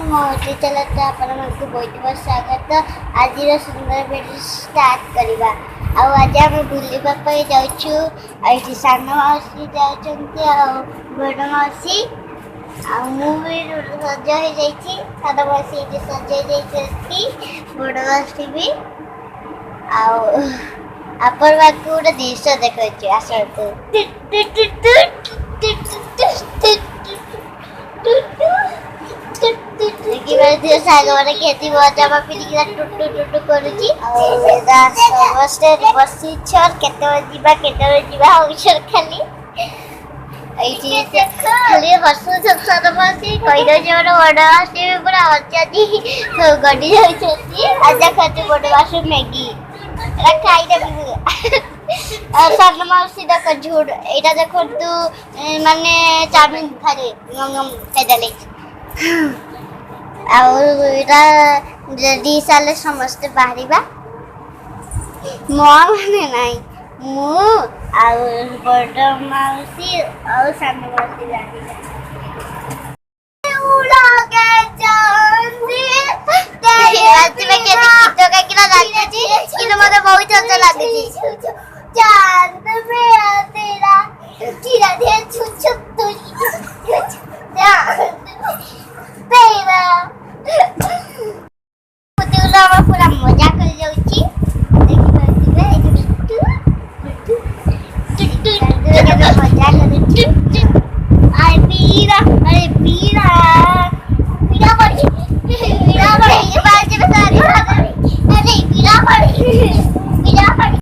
मोदी चला तो आपण हमको बहुत बहुत स्वागत आज सुंदर वीडियो स्टार्ट करवा आज आम बुलवा जाऊँ आई सान मौसी जाती बड़ मौसी मुझे सज हो जाती सान मौसी ये सजे बड़ मौसी भी आपण गोटे दृश्य देखा आसतु सागवान खेती जामा पिलिका टुटु टुटु करुची समस्ते बसी औषर खाली खाली हसु सान मौसी कहीद बड़ मौसी पूरा हजाती गड़ी जाती आज खाती बड़ मौसी मैगी खाई सान मौसी देख झूठ यहाँ देखु माने चाउमिन खाली खाईदे रेडी साले समस्ते बाहर माने ना बड़ मौसी और सान मौसी मत बहुत अच्छा लगे चांद मेरा तेरा चिरा दे छुप छुप तेरा पूरा मजा कर जाऊची मजा कर अरे पीरा पड़ी सारी अरे पीरा पड़ी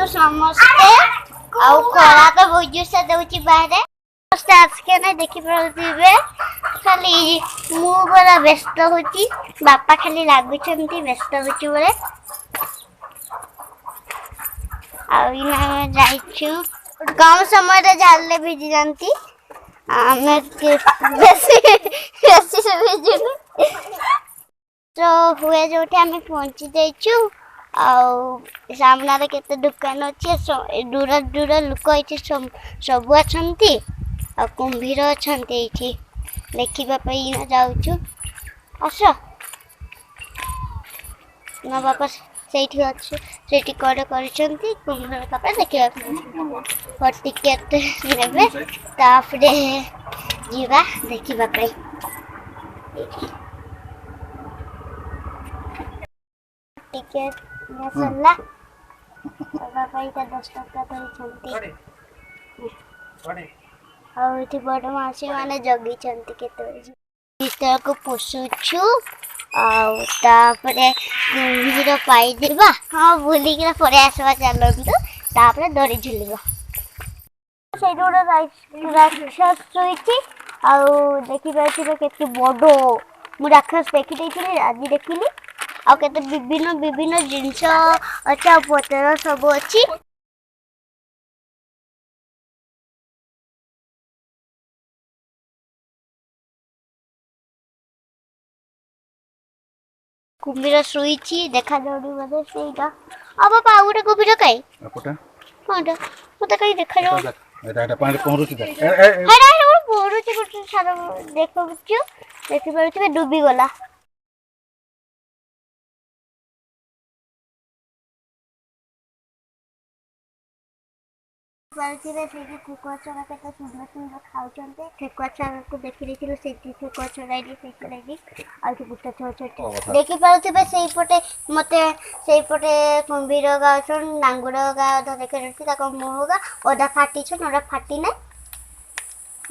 समस्ते खरा तो बहुत जोर से दूची बाहर समस्ते आसके ना देखी पारे खाली मु बड़ा व्यस्त होची बापा खाली लागुंट व्यस्त होची बोले जाइछु कम समय झाले भिजी जाती तो हुए जो पहुंची जाइछु सामने केते दुकान अच्छे दूर दूर लोक ये सब अच्छा कुंभीर अच्छा ये देखापी जाऊँ आस ना बापा से कड़े कर कुंभीर देखा टिकेट ने जीवा देखापी टिकेट सरला बापा ये 10 टका धरी बड़ मौसी मैंने जगी भीतर को पोषुछु कुंभीर पाईदेवा हाँ बुलिक पड़े आसवा चलतु दरी झुल से राक्षस शुई देखिए के बड़ मु राक्षस देखी आज देखिली आते विभिन्न विभिन्न जिनस अच्छा पतर सब अच्छी कुंभीर शुई देखा जाऊँ बोले से बापा गोटे कुंभीर कहीं कौन मत कहीं देखा देखी डूबी गला ठेकुआ चरा के सुंदर सुंदर खाऊँ ठेकुआ चरा को देखी ठेकुआ चराई बुटा छोट छोट देखी पारे से मत कुंभीर गाँव नांगुर गाँ देखा मुह गा अदा फाटी अदा फाटी ना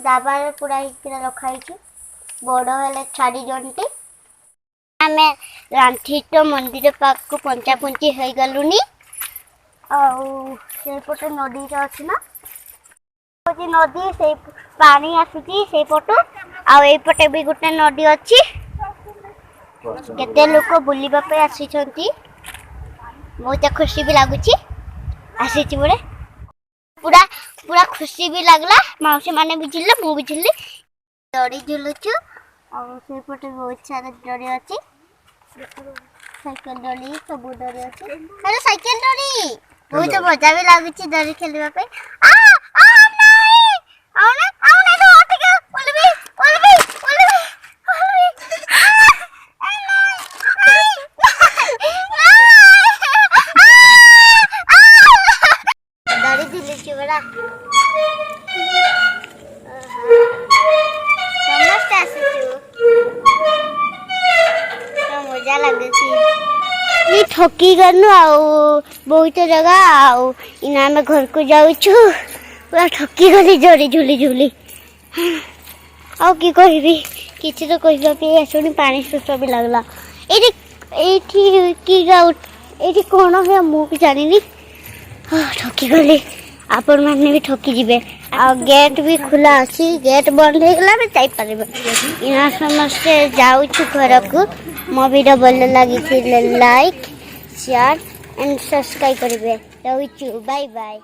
दाबार पूरा रखाई बड़ हेल्ले छाड़ी जंटी आम रांठी तो मंदिर पाक को पंचा पंची हो गलुनी आउटे नदी अच्छी ना नदी से पानी आसूची से पटू आईपटे भी गोटे नदी अच्छी केते लोक बुलवा आसी बहुत खुशी भी लगुच आसी बोले पूरा पूरा खुशी भी लगला मौसी माने भी झिल्ले मु भी झिल्ली दड़ी झुलुचु और से पटे बहुत सारा दड़ी अछि साइकिल दड़ी सब दड़ी अछि अरे साइकिल दड़ी बहुत मजा भी लागुची दड़ी खेलबा पे आ नहीं आउने आउने तो ओटिके ओलबी ओलबी ओलबी दड़ी झुलुचु बड़ा समस्त आसुचु तो मजा लागुची ये ठकी गनु आउ बहुत जगह आउ इना हम घर को जाउछु पूरा ठकी गली जोड़ी झुली झुली आउ की कहबी किछि तो कहबा पे आसुनी पानी सुस भी लागला एठी की गाउ एठी कोन है मु भी जानिनी ठकी गली आपण माने भी ठकी जिबे आ गेट भी खुला अछि गेट बंद हे गला में जाई परबे इना समस्त जाउछु घर को मो वीडियो भल लागी थी लाइक शेयर एंड सब्सक्राइब करिवे रहूछु बाय बाय।